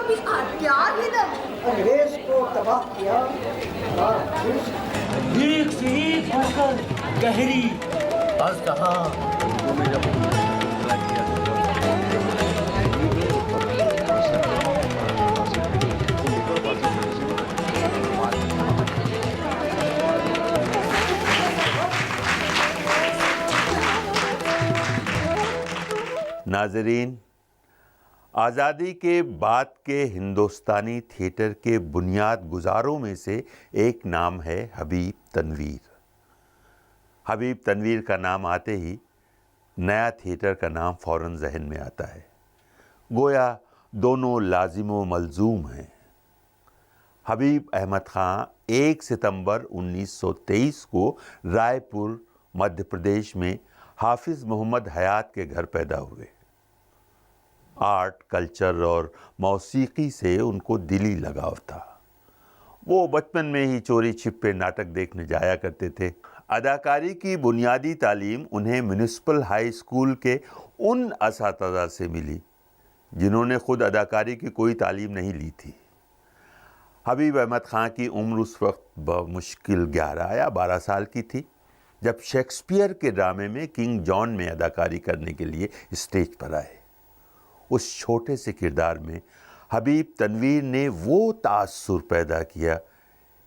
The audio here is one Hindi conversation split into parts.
कभी अत्याहिदम अंग्रेज को तबाह किया और एक से एक बढ़कर गहरी अजदहा। नाज़रीन, आज़ादी के बाद के हिंदुस्तानी थिएटर के बुनियाद गुजारों में से एक नाम है हबीब तनवीर। हबीब तनवीर का नाम आते ही नया थिएटर का नाम फ़ौरन जहन में आता है। गोया दोनों लाजिम व मलजूम हैं। हबीब अहमद ख़ान 1 सितंबर 1923 को रायपुर मध्य प्रदेश में हाफिज़ मोहम्मद हयात के घर पैदा हुए। आर्ट, कल्चर और मौसीकी से उनको दिली लगाव था। वो बचपन में ही चोरी छिपे नाटक देखने जाया करते थे। अदाकारी की बुनियादी तालीम उन्हें म्यूनिसिपल हाई स्कूल के उन असातिज़ा से मिली जिन्होंने खुद अदाकारी की कोई तालीम नहीं ली थी। हबीब अहमद ख़ान की उम्र उस वक्त बमुश्किल 11 या 12 साल की थी जब शेक्सपियर के ड्रामे में किंग जॉन में अदाकारी करने के लिए स्टेज पर आए। उस छोटे से किरदार में हबीब तनवीर ने वो तासुर पैदा किया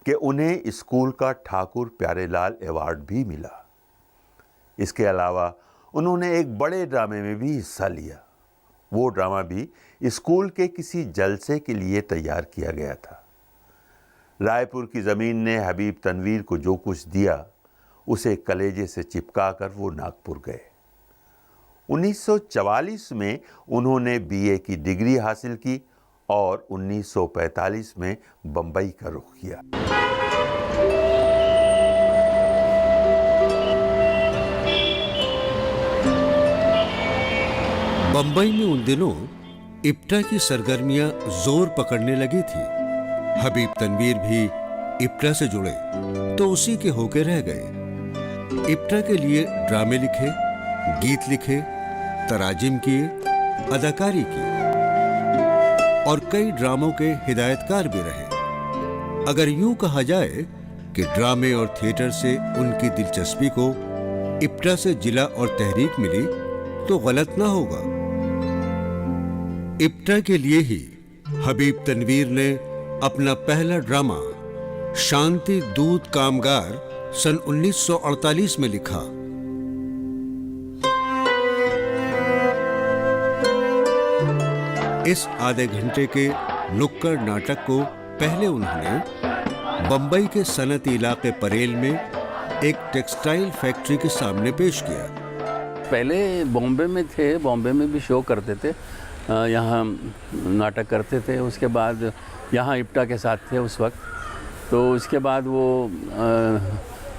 कि उन्हें स्कूल का ठाकुर प्यारेलाल अवार्ड भी मिला। इसके अलावा उन्होंने एक बड़े ड्रामे में भी हिस्सा लिया। वो ड्रामा भी स्कूल के किसी जलसे के लिए तैयार किया गया था। रायपुर की ज़मीन ने हबीब तनवीर को जो कुछ दिया उसे कलेजे से चिपका कर वो नागपुर गए। 1944 में उन्होंने बीए की डिग्री हासिल की और 1945 में बम्बई का रुख किया। बम्बई में उन दिनों इप्टा की सरगर्मियां जोर पकड़ने लगी थी। हबीब तनवीर भी इप्टा से जुड़े तो उसी के होके रह गए। इप्टा के लिए ड्रामे लिखे, गीत लिखे, तराजिम किए, अदाकारी की और कई ड्रामों के हिदायतकार भी रहे। अगर यूं कहा जाए कि ड्रामे और थिएटर से उनकी दिलचस्पी को इप्टा से जिला और तहरीक मिली तो गलत ना होगा। इप्टा के लिए ही हबीब तनवीर ने अपना पहला ड्रामा शांति दूत कामगार सन 1948 में लिखा। इस आधे घंटे के नुक्कड़ नाटक को पहले उन्होंने बंबई के सनती इलाके परेल में एक टेक्सटाइल फैक्ट्री के सामने पेश किया। पहले बॉम्बे में थे, बॉम्बे में भी शो करते थे, यहाँ नाटक करते थे। उसके बाद यहाँ इप्टा के साथ थे उस वक्त। तो उसके बाद वो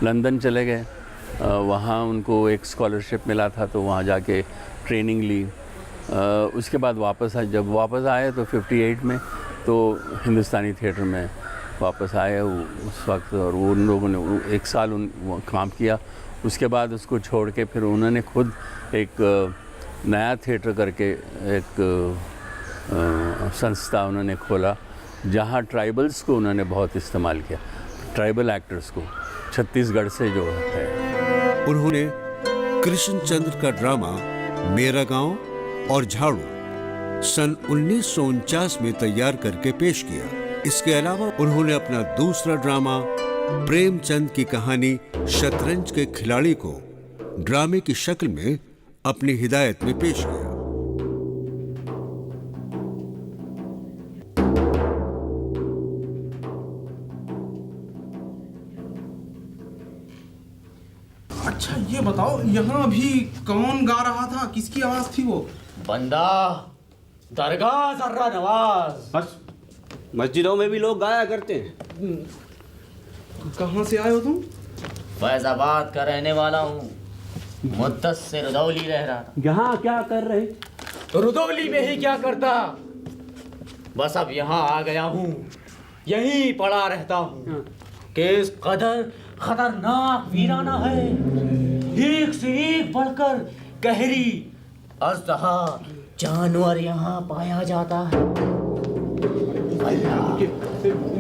लंदन चले गए। वहाँ उनको एक स्कॉलरशिप मिला था तो वहाँ जाके ट्रेनिंग ली। उसके बाद वापस आए। जब वापस आए तो 58 में तो हिंदुस्तानी थिएटर में वापस आए उस वक्त। और वो उन लोगों ने 1 साल काम किया। उसके बाद उसको छोड़ के फिर उन्होंने खुद एक नया थिएटर करके एक संस्था उन्होंने खोला जहाँ ट्राइबल्स को उन्होंने बहुत इस्तेमाल किया, ट्राइबल एक्टर्स को, छत्तीसगढ़ से जो है। उन्होंने कृष्णचंद्र का ड्रामा मेरा गांव और झाड़ू सन 1949 में तैयार करके पेश किया। इसके अलावा उन्होंने अपना दूसरा ड्रामा प्रेमचंद की कहानी शतरंज के खिलाड़ी को ड्रामे की शक्ल में अपनी हिदायत में पेश किया। अच्छा ये बताओ, यहाँ अभी कौन गा रहा था? किसकी आवाज थी वो? बंदा दरगाह जर्रा नवाज। बस मस्जिदों में भी लोग गाया करते हैं। कहाँ से आए हो तुम? फैजाबाद का रहने वाला हूँ। मुद्दत से रुदौली रह रहा था। यहाँ क्या कर रहे? तो रुदौली में ही क्या करता, बस अब यहाँ आ गया हूँ, यहीं पड़ा रहता हूँ। केस कदर खतरनाक वीराना है, एक से एक बढ़कर गहरी अजदहा जानवर यहाँ पाया जाता है।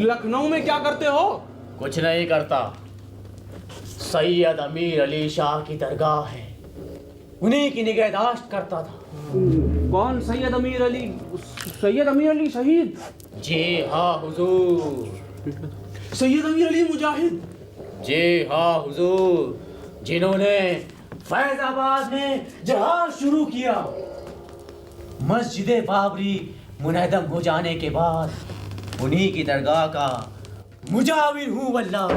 लखनऊ में क्या करते हो? कुछ नहीं करता। सैयद अमीर अली शाह की दरगाह है, उन्हीं की निगहदाश्त करता था। कौन सैयद अमीर अली? सैयद अमीर अली शहीद? जी हाँ हुजूर। सैयद अमीर अली मुजाहिद? जी हाँ हुजूर, जिन्होंने फैजाबाद में जहाज शुरू किया। मस्जिद बाबरी मुनहदम हो जाने के बाद उन्हीं की दरगाह का मुजाविर हूँ वल्लाह।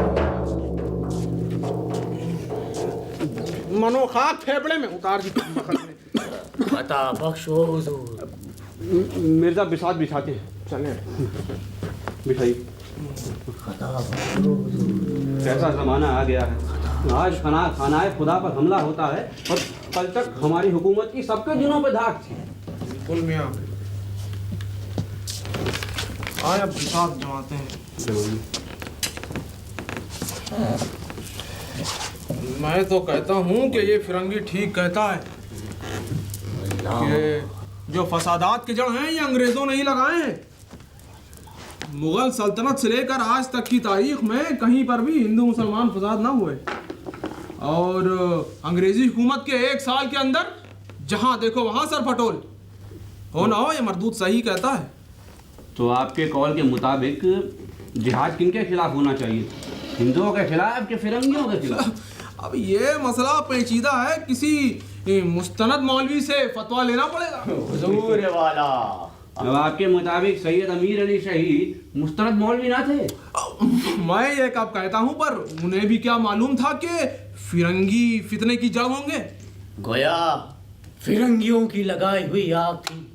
मनो खाक फेफड़े में उतार दी। बता बख्शो हुजूर। मिर्जा बिसात बिछाते हैं, चले बिठाइए। कैसा जमाना आ गया है, आज खानाए खुदा पर हमला होता है और कल तक हमारी हुकूमत की सबके दिनों पे धाक थी। बिल्कुल मियां, आए अब हिसाब जमाते हैं। मैं तो कहता हूँ कि ये फिरंगी ठीक कहता है कि जो फसादात के जड़ हैं ये अंग्रेजों ने ही लगाए हैं। मुगल सल्तनत से लेकर आज तक की तारीख में कहीं पर भी हिंदू मुसलमान फसाद ना हुए, और अंग्रेजी हुकूमत के 1 साल के अंदर जहां देखो वहां सर फटोल। हो ना हो, ये मरदूद सही कहता है। तो आपके कॉल के मुताबिक जिहाद किनके खिलाफ होना चाहिए, हिंदुओं के खिलाफ कि फिरंगियों के खिलाफ? अब ये मसला पेचीदा है, किसी मुस्तनद मौलवी से फतवा लेना पड़ेगा। हुजूर वाला, अब आपके मुताबिक सैयद अमीर अली शहीद मुस्तनद मौलवी ना थे? मैं ये कब कहता हूँ, पर उन्हें भी क्या मालूम था कि फिरंगी फितने की जड़ होंगे। गोया फिरंगियों की लगाई हुई आग थी,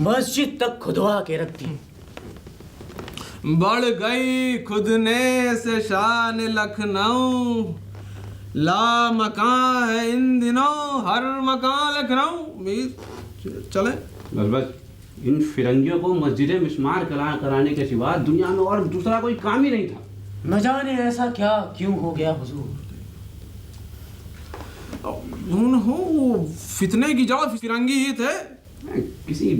मस्जिद तक खुदवा के रख दी। बढ़ गई खुदने से शान लखनऊ, ला मकान है इन दिनों हर मकान लखनऊ। चले बस इन फिरंगियों को मस्जिद मिस्मार कराने के सिवा दुनिया में और दूसरा कोई काम ही नहीं था। न जाने ऐसा क्या क्यों हो गया हुजूर। वो फितने की जड़ फिरंगी ही थे। किसी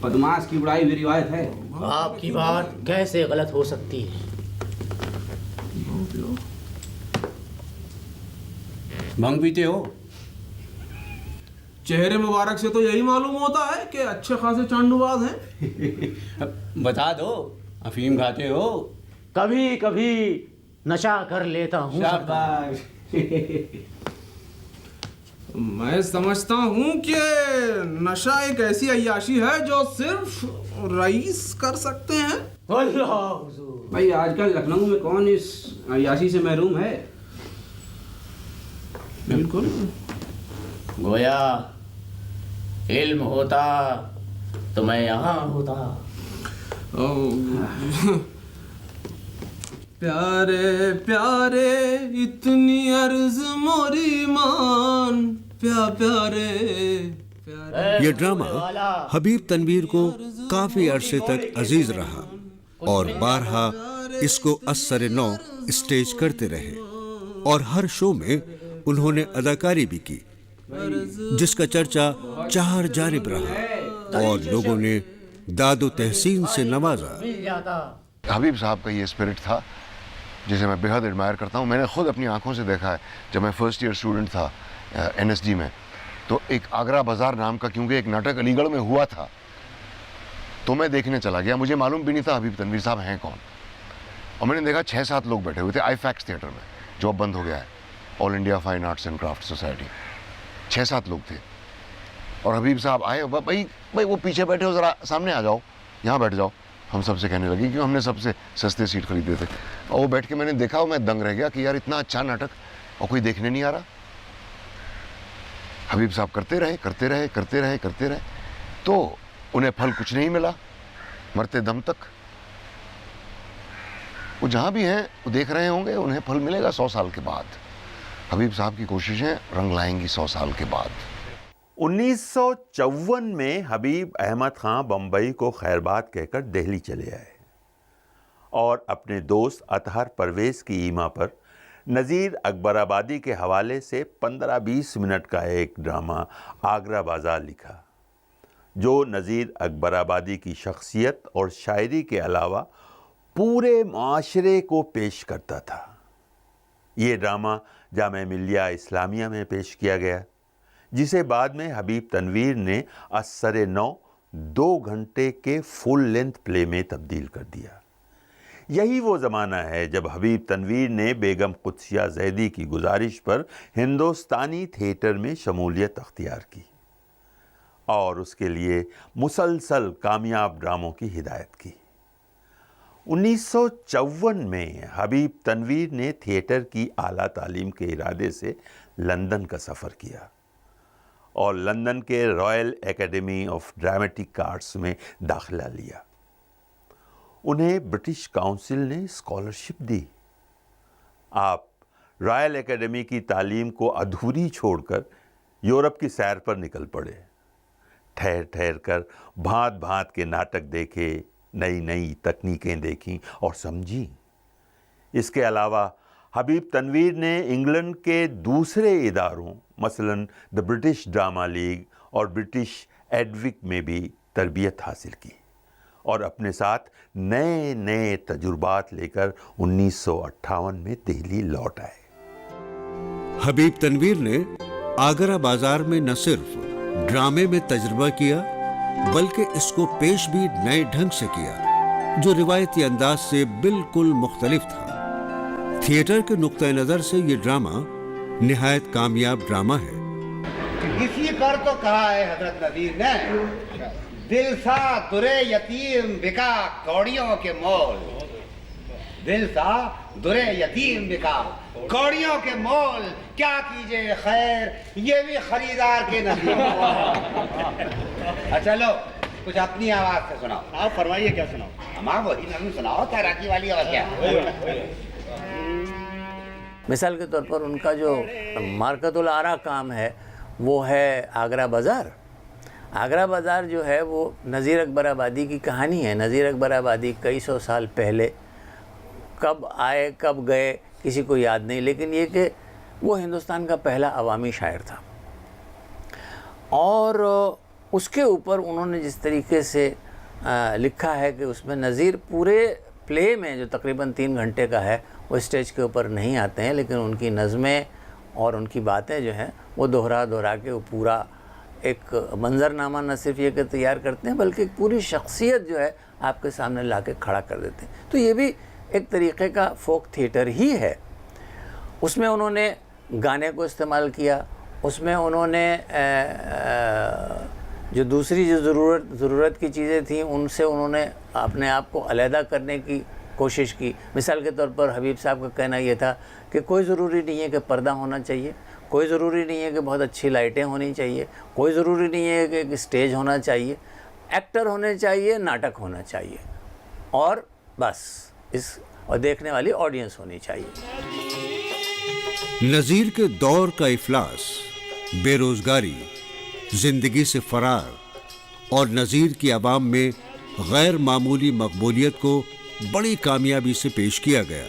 बदमाश की उड़ाई हुई रिवायत है। आपकी बात कैसे गलत हो सकती है? भंग पीते हो? चेहरे मुबारक से तो यही मालूम होता है कि अच्छे खासे चांडूबाज हैं। बता दो, अफीम खाते हो? कभी कभी नशा कर लेता हूँ। शाबाश। मैं समझता हूँ कि नशा एक ऐसी अय्याशी है जो सिर्फ रईस कर सकते हैं। अल्लाह हुजूर। भाई आजकल लखनऊ में कौन इस अय्याशी से महरूम है? बिल्कुल। गोया इल्म होता तो मैं यहाँ होता। प्यारे प्यारे इतनी अर्ज मोरी मान, प्यारे ये ड्रामा हबीब तनवीर को काफी अरसे तक अजीज रहा और बारहा इसको असर नौ स्टेज करते रहे और हर शो में उन्होंने अदाकारी भी की, जिसका चर्चा चार जानिब रहा और लोगों ने दादो तहसीन से नवाजा। हबीब साहब का ये स्पिरिट था जिसे मैं बेहद एडमायर करता हूँ। मैंने खुद अपनी आंखों से देखा है। जब मैं फर्स्ट ईयर स्टूडेंट था NSD में, तो एक आगरा बाजार नाम का, क्योंकि एक नाटक अलीगढ़ में हुआ था, तो मैं देखने चला गया। मुझे मालूम भी नहीं था हबीब तनवीर साहब हैं कौन। और मैंने देखा 6-7 लोग बैठे हुए थे IFAX थिएटर में, जो अब बंद हो गया है, all India fine arts and craft society. 6-7 लोग थे और हबीब साहब आए। भाई वो पीछे बैठे हो, ज़रा सामने आ जाओ, यहाँ बैठ जाओ, हम सबसे कहने लगे, क्योंकि हमने सबसे सस्ते सीट खरीदे थे। और वो बैठ के मैंने देखा और मैं दंग रह गया कि यार इतना अच्छा नाटक और कोई देखने नहीं आ रहा। हबीब साहब करते रहे, तो उन्हें फल कुछ नहीं मिला मरते दम तक। वो जहाँ भी हैं वो देख रहे होंगे, उन्हें फल मिलेगा 100 साल के बाद। हबीब साहब की कोशिशें रंग लाएंगी 100 साल के बाद। 1954 में हबीब अहमद खां बम्बई को खैरबाद कहकर दिल्ली चले आए और अपने दोस्त अतहर परवेज़ की ईमा पर नज़ीर अकबराबादी के हवाले से 15-20 मिनट का एक ड्रामा आगरा बाजार लिखा, जो नज़ीर अकबराबादी की शख्सियत और शायरी के अलावा पूरे माशरे को पेश करता था। ये ड्रामा जामे मिलिया इस्लामिया में पेश किया गया, जिसे बाद में हबीब तनवीर ने असरे नौ 2 घंटे के फुल लेंथ प्ले में तब्दील कर दिया। यही वो ज़माना है जब हबीब तनवीर ने बेगम कुद्सिया ज़ैदी की गुजारिश पर हिंदुस्तानी थिएटर में शमूलियत अख्तियार की और उसके लिए मुसलसल कामयाब ड्रामों की हिदायत की। 1954 में हबीब तनवीर ने थिएटर की आला तालीम के इरादे से लंदन का सफ़र किया और लंदन के royal academy of dramatic arts में दाखिला लिया। उन्हें ब्रिटिश काउंसिल ने स्कॉलरशिप दी। आप रॉयल एकेडमी की तालीम को अधूरी छोड़कर यूरोप की सैर पर निकल पड़े। ठहर ठहर कर भांत भांत के नाटक देखे, नई नई तकनीकें देखीं और समझी। इसके अलावा हबीब तनवीर ने इंग्लैंड के दूसरे इदारों मसलन द ब्रिटिश ड्रामा लीग और ब्रिटिश एडविक में भी तरबियत हासिल की और अपने साथ नए नए तजुर्बात लेकर 1958 में दिल्ली लौट आए। हबीब तनवीर ने आगरा बाजार में न सिर्फ ड्रामे में तजुर्बा किया बल्कि इसको पेश भी नए ढंग से किया, जो रिवायती अंदाज से बिल्कुल मुख्तलिफ था। थिएटर के नुक्ता नज़र से ये ड्रामा निहायत कामयाब ड्रामा है। इसी पर तो कहा है हजरत नजीर ने, दिल सा दुरे यतीम बिका कौड़ियों के मोल, दिल सा दुरे यतीम बिका कौड़ियों के मोल, क्या कीजिए खैर ये भी खरीदार के नसीब। चलो कुछ अपनी आवाज से सुनाओ। आप फरमाइए, क्या सुनाओ? हम वही नज़म सुनाओ, तैराकी वाली आवाज क्या? मिसाल के तौर पर उनका जो मार्कतुल आरा काम है वो है आगरा बाज़ार। आगरा बाज़ार जो है वो नज़ीर अकबराबादी की कहानी है। नज़ीर अकबराबादी कई सौ साल पहले कब आए कब गए किसी को याद नहीं, लेकिन ये कि वो हिंदुस्तान का पहला अवामी शायर था और उसके ऊपर उन्होंने जिस तरीके से लिखा है कि उसमें नज़ीर पूरे प्ले में जो तकरीबन 3 घंटे का है वो स्टेज के ऊपर नहीं आते हैं, लेकिन उनकी नज़में और उनकी बातें जो हैं वो दोहरा के वो पूरा एक मंजरनामा न सिर्फ ये कि तैयार करते हैं बल्कि पूरी शख्सियत जो है आपके सामने ला के खड़ा कर देते हैं। तो ये भी एक तरीक़े का फोक थिएटर ही है। उसमें उन्होंने गाने को इस्तेमाल किया, उसमें उन्होंने जो दूसरी जो ज़रूरत की चीज़ें थीं उनसे उन्होंने अपने आप को अलहदा करने की कोशिश की। मिसाल के तौर पर हबीब साहब का कहना ये था कि कोई ज़रूरी नहीं है कि पर्दा होना चाहिए, कोई ज़रूरी नहीं है कि बहुत अच्छी लाइटें होनी चाहिए, कोई ज़रूरी नहीं है कि एक स्टेज होना चाहिए, एक्टर होने चाहिए, नाटक होना चाहिए और बस इस और देखने वाली ऑडियंस होनी चाहिए। नज़ीर के दौर का इफलास, बेरोजगारी, जिंदगी से फरार और नज़ीर की आवाम में गैर मामूली मकबूलियत को बड़ी कामयाबी से पेश किया गया।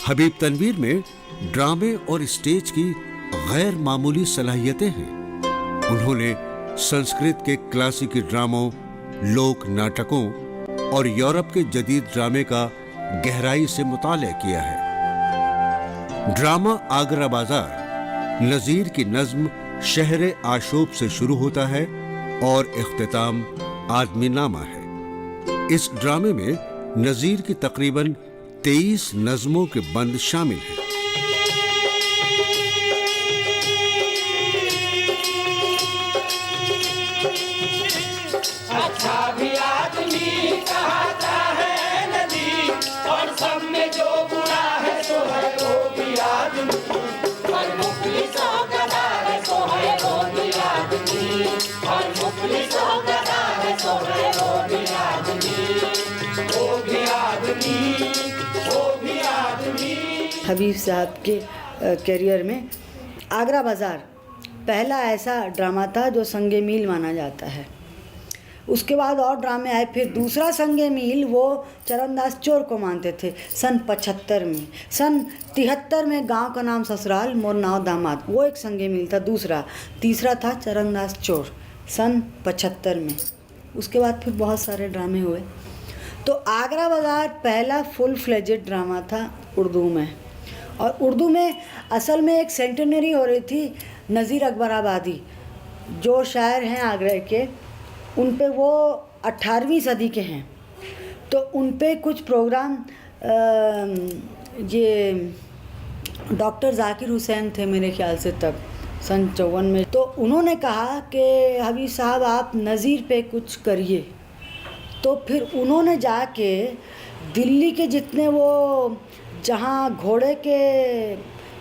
हबीब तनवीर में ड्रामे और स्टेज की गैर मामूली सलाहियतें हैं। उन्होंने संस्कृत के क्लासिकी ड्रामों, लोक नाटकों और यूरोप के जदीद ड्रामे का गहराई से मुताला किया है। ड्रामा आगरा बाजार नज़ीर की नज़्म शहर आशोब से शुरू होता है और इख्तिताम आदमी नामा है। इस ड्रामे में नज़ीर की तकरीबन 23 नज़्मों के बंद शामिल हैं। अच्छा भी आदमी कहता है नदी और सब में जो बुरा है सो है वो भी आदमी, और मुखलिसों गदा है सो है वो भी आदमी, और मुखलिसों गदा है सो है वो भी आदमी, वो भी आदमी, वो भी आदमी। हबीब साहब के करियर में आगरा बाज़ार पहला ऐसा ड्रामा था जो संगे मील माना जाता है। उसके बाद और ड्रामे आए, फिर दूसरा संगे मील वो चरणदास चोर को मानते थे सन 75 में। सन 73 में गांव का नाम ससुराल मोर नाव दामाद, वो एक संगे मील था दूसरा। तीसरा था चरणदास चोर, सन 75 में। उसके बाद फिर बहुत सारे ड्रामे हुए। तो आगरा बाज़ार पहला फुल फ्लेजेड ड्रामा था उर्दू में। और उर्दू में असल में एक सेंटेनरी हो रही थी नज़ीर अकबराबादी, जो शायर हैं आगरा के, उन पे वो 18वीं सदी के हैं। तो उन पे कुछ प्रोग्राम ये डॉक्टर जाकिर हुसैन थे मेरे ख्याल से तब सन 54 में। तो उन्होंने कहा कि हबीब साहब आप नज़ीर पे कुछ करिए। तो फिर उन्होंने जाके दिल्ली के जितने वो जहाँ घोड़े के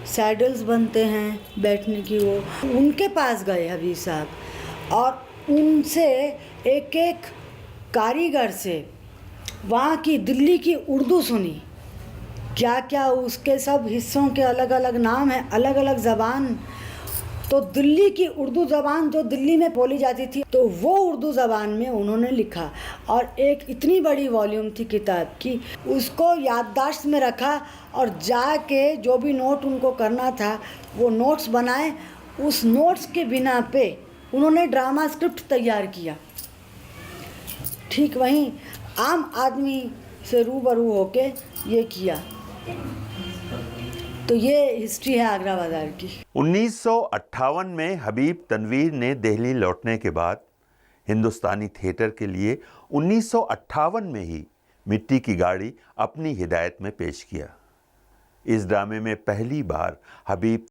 सैडल्स बनते हैं बैठने की, वो उनके पास गए हबीब साहब और उनसे एक एक कारीगर से वहाँ की दिल्ली की उर्दू सुनी। क्या क्या उसके सब हिस्सों के अलग अलग नाम हैं, अलग अलग ज़बान। तो दिल्ली की उर्दू ज़बान जो दिल्ली में बोली जाती थी, तो वो उर्दू ज़बान में उन्होंने लिखा। और एक इतनी बड़ी वॉल्यूम थी किताब की, उसको याददाश्त में रखा और जाके जो भी नोट उनको करना था वो नोट्स बनाए। उस नोट्स के बिना पे उन्होंने ड्रामा स्क्रिप्ट तैयार किया। ठीक वहीं आम आदमी से रूबरू होके ये किया। तो ये हिस्ट्री है आगरा बाज़ार की। 1958 में हबीब तनवीर ने दिल्ली लौटने के बाद हिंदुस्तानी थिएटर के लिए 1958 में ही मिट्टी की गाड़ी अपनी हिदायत में पेश किया। इस ड्रामे में पहली बार हबीब